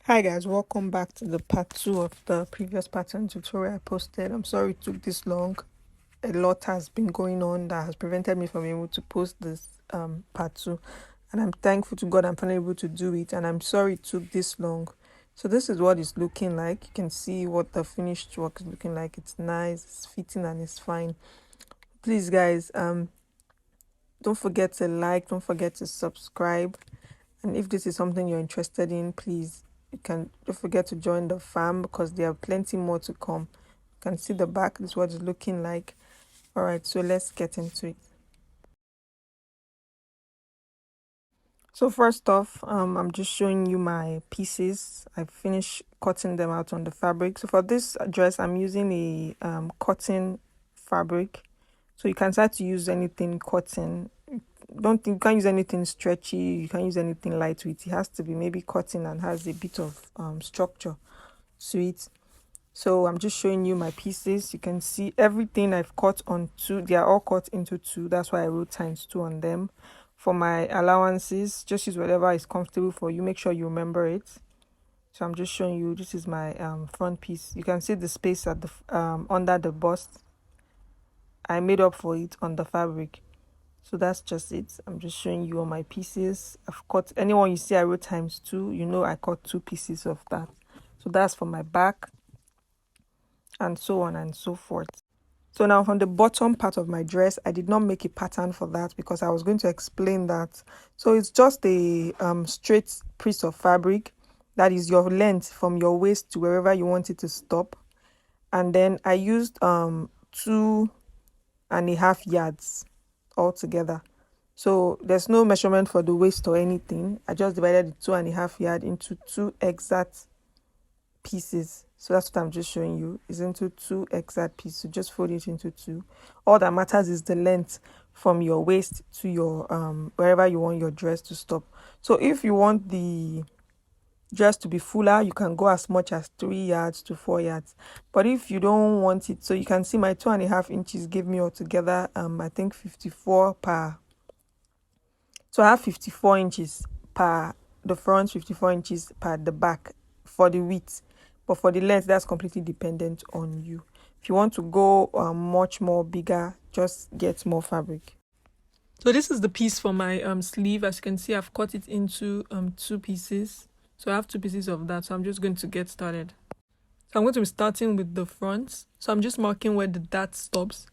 Hi guys, welcome back to the part 2 of the previous pattern tutorial I posted. I'm sorry it took this long. A lot has been going on that has prevented me from being able to post this part 2, and I'm thankful to God I'm finally able to do it, and I'm sorry it took this long. So this is what it's looking like. You can see what the finished work is looking like. It's nice, it's fitting, and it's fine. Please guys, don't forget to like, don't forget to subscribe. And if this is something you're interested in, please, don't forget to join the fam because there are plenty more to come. You can see the back. This is what it's looking like. All right, so let's get into it. So first off, I'm just showing you my pieces. I finished cutting them out on the fabric. So for this dress, I'm using a cotton fabric. So you can start to use anything cotton. Don't think you can't use anything stretchy, you can't use anything lightweight. It has to be maybe cotton and has a bit of structure to it. So I'm just showing you my pieces. You can see everything I've cut on two. They are all cut into two. That's why I wrote ×2 on them. For my allowances, just use whatever is comfortable for you. Make sure you remember it. So I'm just showing you, this is my front piece. You can see the space at the under the bust. I made up for it on the fabric. So that's just it. I'm just showing you all my pieces. I've cut anyone you see I wrote ×2, you know I cut 2 pieces of that. So that's for my back, and so on and so forth. So now from the bottom part of my dress, I did not make a pattern for that because I was going to explain that. So it's just a straight piece of fabric that is your length from your waist to wherever you want it to stop. And then I used 2.5 yards altogether. So there's no measurement for the waist or anything. I just divided the 2.5 yard into 2 exact pieces. So that's what I'm just showing you, is into 2 exact pieces. So just fold it into 2. All that matters is the length from your waist to your wherever you want your dress to stop. So if you want the dress to be fuller, you can go as much as 3 yards to 4 yards. But if you don't want it, so you can see my 2.5 inches give me altogether I think 54 per. So I have 54 inches per the front, 54 inches per the back for the width. But for the length, that's completely dependent on you. If you want to go much more bigger, just get more fabric. So this is the piece for my sleeve. As you can see, I've cut it into 2 pieces. So I have 2 pieces of that. So I'm just going to get started. So I'm going to be starting with the front. So I'm just marking where the dart stops,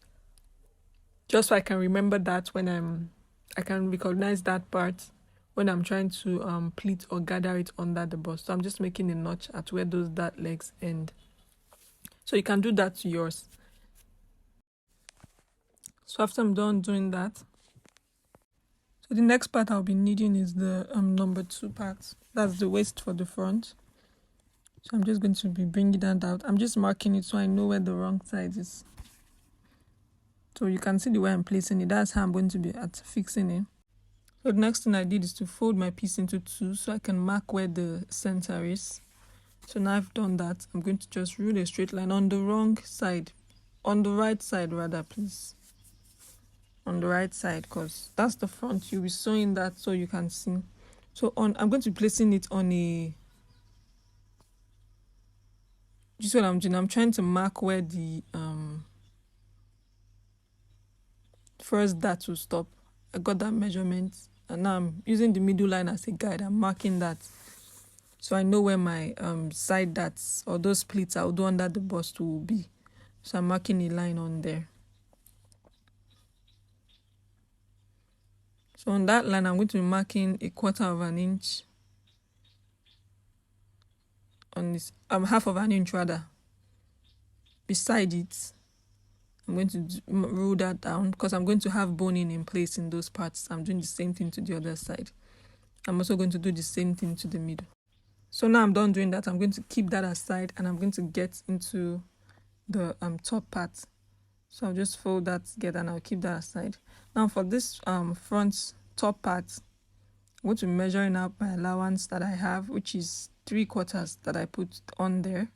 just so I can remember that when I can recognize that part when I'm trying to pleat or gather it under the bust. So I'm just making a notch at where those dart legs end. So you can do that to yours. So after I'm done doing that, so the next part I'll be needing is the number 2 part. That's the waist for the front. So I'm just going to be bringing that out. I'm just marking it so I know where the wrong side is. So you can see the way I'm placing it. That's how I'm going to be fixing it. So the next thing I did is to fold my piece into 2 so I can mark where the center is. So now I've done that, I'm going to just rule a straight line on the wrong side, on the right side rather, please. On the right side, because that's the front. You'll be sewing that so you can see. So I'm going to be placing it on a, this is what I'm doing. I'm trying to mark where the first dart will stop. I got that measurement, and now I'm using the middle line as a guide. I'm marking that so I know where my side darts or those pleats I'll do under the bust will be. So I'm marking a line on there. So on that line, I'm going to be marking 1/4 inch on this, 1/2 inch rather. Beside it, I'm going to rule that down because I'm going to have boning in place in those parts. I'm doing the same thing to the other side. I'm also going to do the same thing to the middle. So now I'm done doing that. I'm going to keep that aside and I'm going to get into the top part. So I'll just fold that together and I'll keep that aside. Now for this front top part, I'm going to be measuring out my allowance that I have, which is 3/4 that I put on there.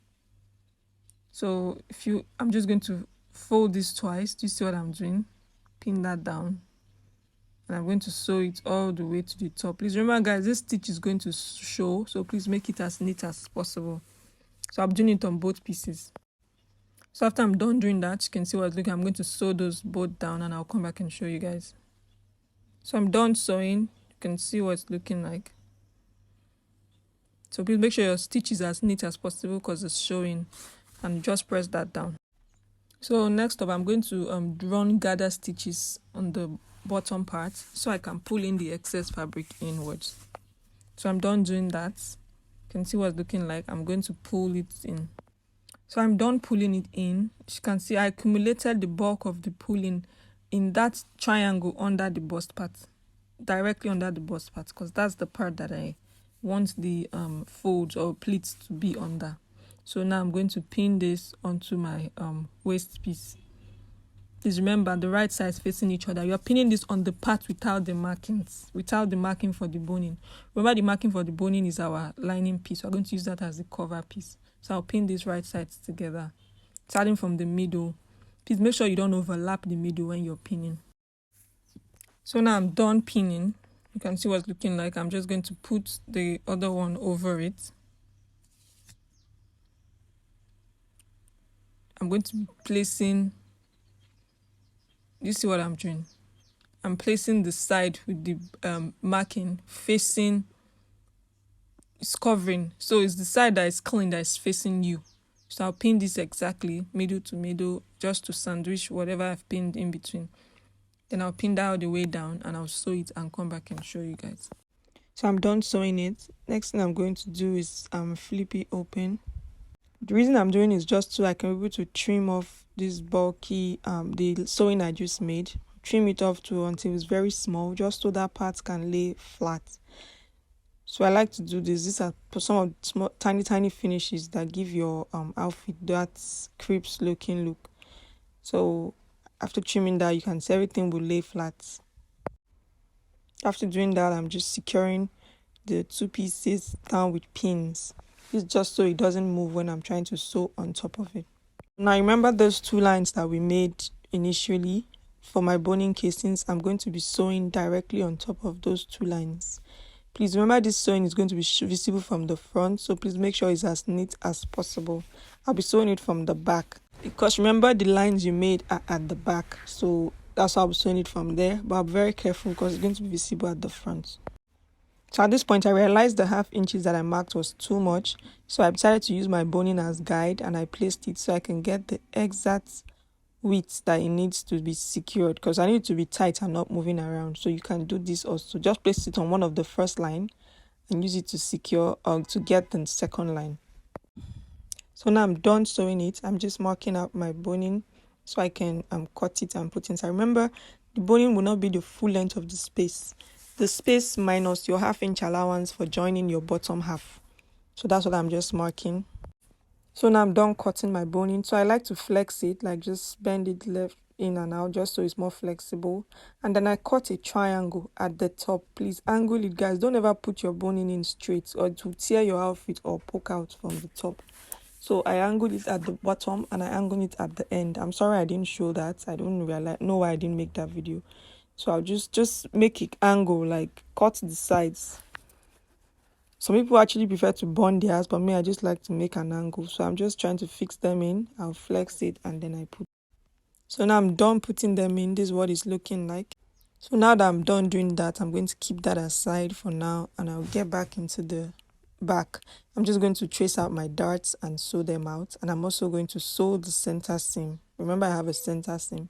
So I'm just going to fold this twice. Do you see what I'm doing? Pin that down and I'm going to sew it all the way to the top. Please remember, guys, this stitch is going to show, so please make it as neat as possible. So I'm doing it on both pieces. So after I'm done doing that, you can see what's looking. I'm going to sew those both down, and I'll come back and show you guys. So I'm done sewing. You can see what it's looking like. So please make sure your stitch is as neat as possible because it's showing, and just press that down. So next up, I'm going to run gather stitches on the bottom part so I can pull in the excess fabric inwards. So I'm done doing that. You can see what it's looking like. I'm going to pull it in. So I'm done pulling it in. As you can see, I accumulated the bulk of the pulling in that triangle under the bust part, directly under the bust part, because that's the part that I want the folds or pleats to be under. So now I'm going to pin this onto my waist piece. Please remember, the right sides facing each other. You're pinning this on the part without the markings, without the marking for the boning. Remember, the marking for the boning is our lining piece. We're going to use that as the cover piece. So I'll pin these right sides together, starting from the middle. Please make sure you don't overlap the middle when you're pinning. So now I'm done pinning. You can see what it's looking like. I'm just going to put the other one over it. I'm going to be placing, you see what I'm doing? I'm placing the side with the marking facing, it's covering. So it's the side that is clean that is facing you. So I'll pin this exactly middle to middle just to sandwich whatever I've pinned in between. Then I'll pin that all the way down and I'll sew it and come back and show you guys. So I'm done sewing it. Next thing I'm going to do is flip it open. The reason I'm doing is just so I can be able to trim off this bulky the sewing I just made. Trim it off to until it's very small, just so that part can lay flat. So I like to do this. These are some of the small, tiny finishes that give your outfit that crisp looking look. So after trimming that, you can see everything will lay flat. After doing that, I'm just securing the two pieces down with pins. It's just so it doesn't move when I'm trying to sew on top of it. Now remember those two lines that we made initially for my boning casings. I'm going to be sewing directly on top of those two lines. Please remember, this sewing is going to be visible from the front, so please make sure it's as neat as possible. I'll be sewing it from the back because remember the lines you made are at the back, so that's how I'll be sewing it from there. But I'm very careful because it's going to be visible at the front. So at this point, I realized the ½ inches that I marked was too much, so I decided to use my boning as guide, and I placed it so I can get the exact width that it needs to be secured, because I need it to be tight and not moving around. So you can do this also. Just place it on one of the first line and use it to secure or to get the second line. So now I'm done sewing it. I'm just marking out my boning so I can cut it and put it inside. Remember, the boning will not be the full length of the space. The space minus your ½ inch allowance for joining your bottom half. So that's what I'm just marking. So now I'm done cutting my boning. So I like to flex it, like just bend it left in and out just so it's more flexible. And then I cut a triangle at the top. Please angle it, guys. Don't ever put your boning in straight or to tear your outfit or poke out from the top. So I angled it at the bottom and I angled it at the end. I'm sorry I didn't show that. I don't know why I didn't make that video. So I'll just make it angle, like cut the sides. Some people actually prefer to bond theirs, but me, I just like to make an angle. So I'm just trying to fix them in. I'll flex it and then I put. So now I'm done putting them in. This is what it's looking like. So now that I'm done doing that, I'm going to keep that aside for now and I'll get back into the back. I'm just going to trace out my darts and sew them out. And I'm also going to sew the center seam. Remember, I have a center seam.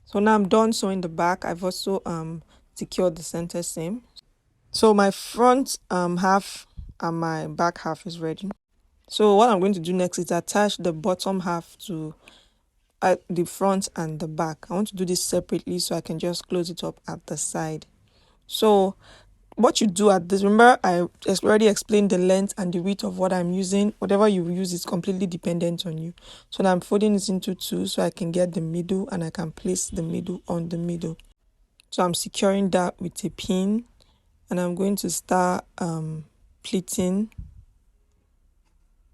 So now I'm done sewing the back. I've also secured the center seam. So my front half and my back half is ready. So what I'm going to do next is attach the bottom half to the front and the back. I want to do this separately so I can just close it up at the side. So what you do at this, remember I already explained the length and the width of what I'm using. Whatever you use is completely dependent on you. So now I'm folding this into two so I can get the middle and I can place the middle on the middle. So I'm securing that with a pin and I'm going to start pleating.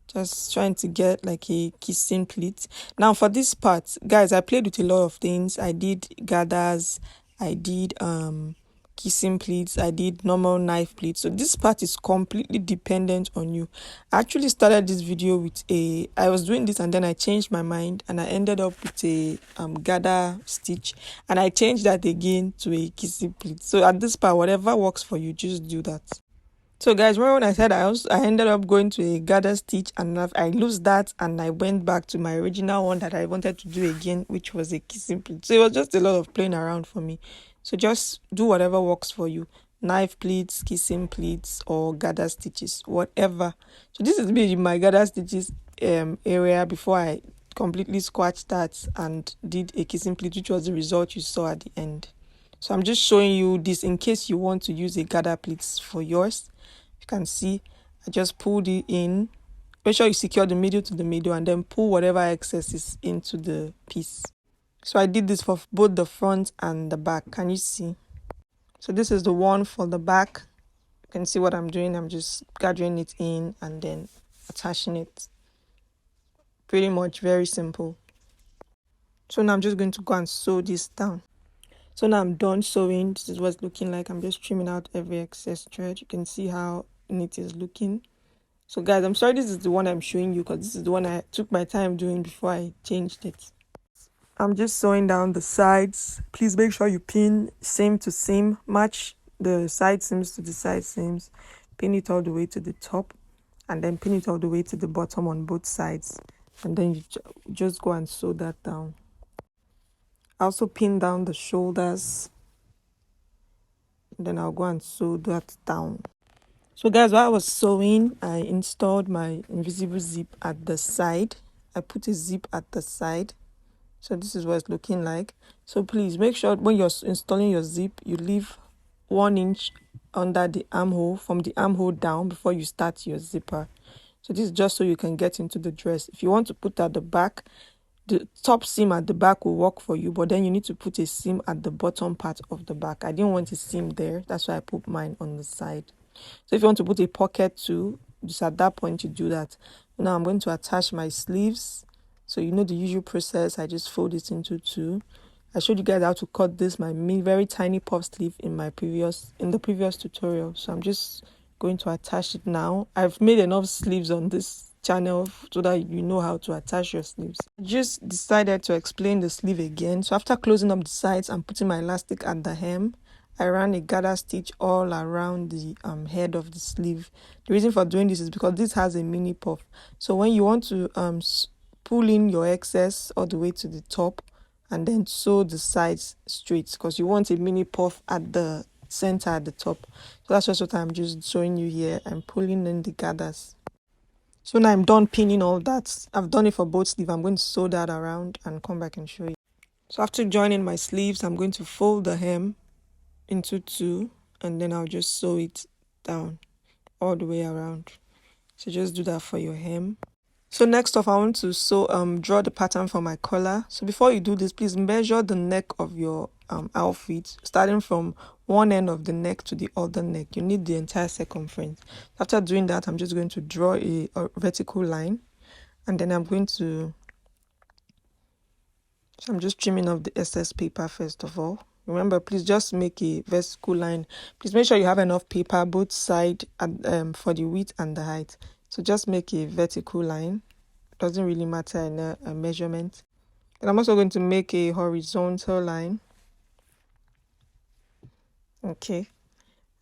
Just trying to get like a kissing pleat. Now for this part, guys, I played with a lot of things. I did gathers, I did kissing pleats, I did normal knife pleats. So this part is completely dependent on you. I actually started this video with I was doing this and then I changed my mind and I ended up with a gather stitch, and I changed that again to a kissing pleat. So at this part, whatever works for you, just do that. So guys, remember when I said I ended up going to a gather stitch and I lost that and I went back to my original one that I wanted to do again, which was a kissing pleat. So it was just a lot of playing around for me. So just do whatever works for you. Knife pleats, kissing pleats, or gather stitches, whatever. So this is me in my gather stitches area before I completely squashed that and did a kissing pleat, which was the result you saw at the end. So I'm just showing you this in case you want to use a gather pleats for yours. You can see I just pulled it in. Make sure you secure the middle to the middle and then pull whatever excess is into the piece. So I did this for both the front and the back. Can you see? So this is the one for the back. You can see what I'm doing. I'm just gathering it in and then attaching it. Pretty much very simple. So now I'm just going to go and sew this down. So now I'm done sewing. This is what it's looking like. I'm just trimming out every excess thread. You can see how neat it's looking. So guys, I'm sorry this is the one I'm showing you because this is the one I took my time doing before I changed it. I'm just sewing down the sides. Please make sure you pin seam to seam. Match the side seams to the side seams. Pin it all the way to the top and then pin it all the way to the bottom on both sides. And then you just go and sew that down. I also pin down the shoulders. Then I'll go and sew that down. So guys, while I was sewing, I installed my invisible zip at the side. I put a zip at the side. So this is what it's looking like. So please make sure when you're installing your zip, you leave 1 inch under the armhole, from the armhole down, before you start your zipper. So this is just so you can get into the dress. If you want to put at the back, the top seam at the back will work for you, but then you need to put a seam at the bottom part of the back. I didn't want a seam there. That's why I put mine on the side. So if you want to put a pocket too, just at that point you do that. Now I'm going to attach my sleeves. So you know the usual process. I just fold it into two. I showed you guys how to cut this, my very tiny puff sleeve in the previous tutorial. So I'm just going to attach it now. I've made enough sleeves on this channel so that you know how to attach your sleeves. I just decided to explain the sleeve again. So after closing up the sides and putting my elastic at the hem, I ran a gather stitch all around the head of the sleeve. The reason for doing this is because this has a mini puff. So when you want to pull in your excess all the way to the top and then sew the sides straight, because you want a mini puff at the center at the top. So that's just what I'm just showing you here. I'm pulling in the gathers. So now I'm done pinning all that. I've done it for both sleeves. I'm going to sew that around and come back and show you. So after joining my sleeves, I'm going to fold the hem into two and then I'll just sew it down all the way around. So just do that for your hem. So next off, I want to draw the pattern for my collar. So before you do this, please measure the neck of your outfit, starting from one end of the neck to the other neck. You need the entire circumference. After doing that, I'm just going to draw a vertical line, and then I'm just trimming off the excess paper first of all. Remember, please just make a vertical line. Please make sure you have enough paper both sides for the width and the height. So just make a vertical line. Doesn't really matter in a measurement. And I'm also going to make a horizontal line. Okay.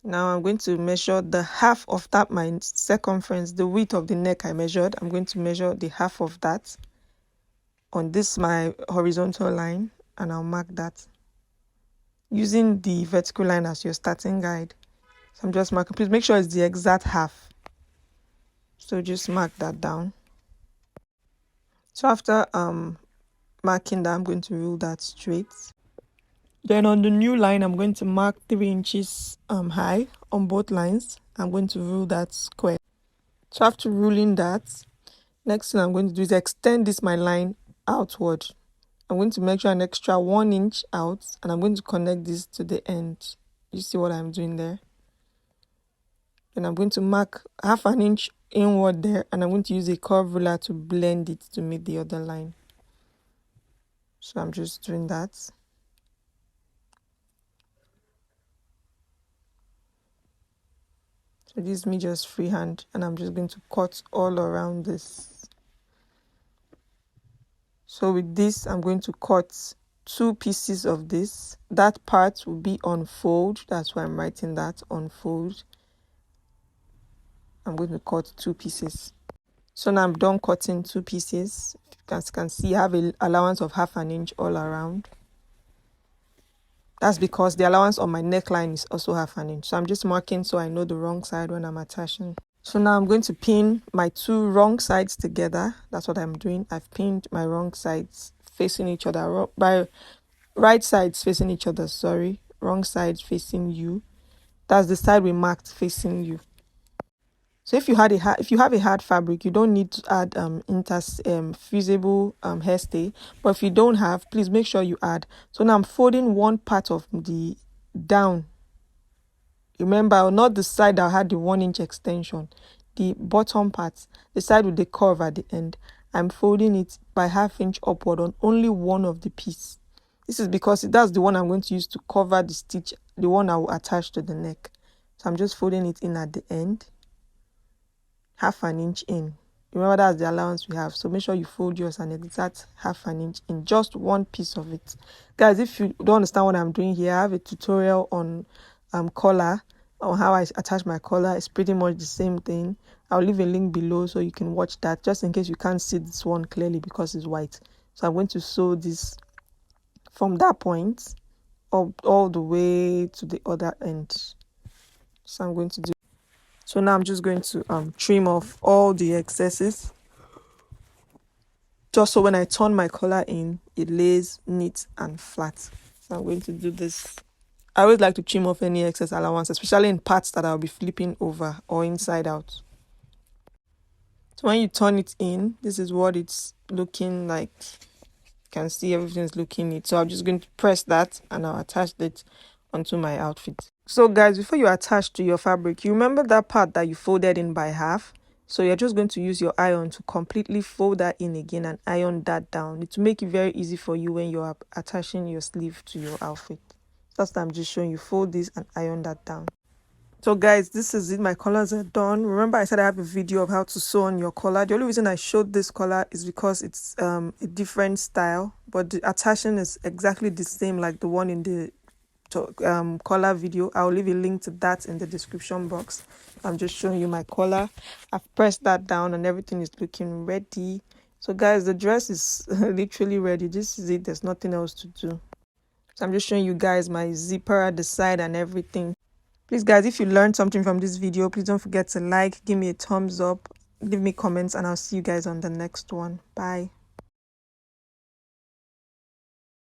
Now I'm going to measure the half of that, my circumference, the width of the neck I measured. I'm going to measure the half of that on this, my horizontal line, and I'll mark that using the vertical line as your starting guide. So I'm just marking. Please make sure it's the exact half. So just mark that down. So after marking that, I'm going to rule that straight. Then on the new line, I'm going to mark 3 inches high on both lines. I'm going to rule that square. So after ruling that, next thing I'm going to do is extend my line outward. I'm going to measure an extra 1 inch out, and I'm going to connect this to the end. You see what I'm doing there? Then I'm going to mark half an inch inward there, and I'm going to use a curve ruler to blend it to meet the other line. So I'm just doing that. So this is me just freehand, and I'm just going to cut all around this. So with this, I'm going to cut 2 pieces of this. That part will be on fold. That's why I'm writing that on fold. I'm going to cut 2 pieces. So now I'm done cutting 2 pieces. As you can see, I have an allowance of 1/2 inch all around. That's because the allowance on my neckline is also 1/2 inch. So I'm just marking so I know the wrong side when I'm attaching. So now I'm going to pin my 2 wrong sides together. That's what I'm doing. I've pinned my wrong sides facing each other. By right sides facing each other, sorry. Wrong sides facing you. That's the side we marked facing you. So if you have a hard fabric, you don't need to add fusible hairstay. But if you don't have, please make sure you add. So now I'm folding one part of the down. Remember, not the side that had the 1-inch extension, the bottom part, the side with the curve at the end. I'm folding it by 1/2 inch upward on only one of the piece. This is because that's the one I'm going to use to cover the stitch, the one I will attach to the neck. So I'm just folding it in at the end. 1/2 inch in. Remember, that's the allowance we have, so make sure you fold yours an exact 1/2 inch in just one piece of it. Guys, if you don't understand what I'm doing here, I have a tutorial on collar, on how I attach my collar. It's pretty much the same thing. I'll leave a link below so you can watch that, just in case you can't see this one clearly because it's white. So I'm going to sew this from that point up all the way to the other end. So I'm going to do. So now I'm just going to trim off all the excesses, just so when I turn my collar in, it lays neat and flat. So I'm going to do this. I always like to trim off any excess allowance, especially in parts that I'll be flipping over or inside out. So when you turn it in, this is what it's looking like. You can see everything's looking neat. So I'm just going to press that and I'll attach it onto my outfit. So guys, before you attach to your fabric, you remember that part that you folded in by half? So you're just going to use your iron to completely fold that in again and iron that down. It will make it very easy for you when you are attaching your sleeve to your outfit. That's what I'm just showing you. Fold this and iron that down. So guys, this is it. My collars are done. Remember I said I have a video of how to sew on your collar. The only reason I showed this collar is because it's a different style, but the attaching is exactly the same like the one in the collar video. I'll leave a link to that in the description box. I'm just showing you my collar. I've pressed that down and everything is looking ready. So guys, the dress is literally ready. This is it. There's nothing else to do. So I'm just showing you guys my zipper at the side and everything. Please guys, if you learned something from this video, please don't forget to like, give me a thumbs up, leave me comments, and I'll see you guys on the next one. Bye.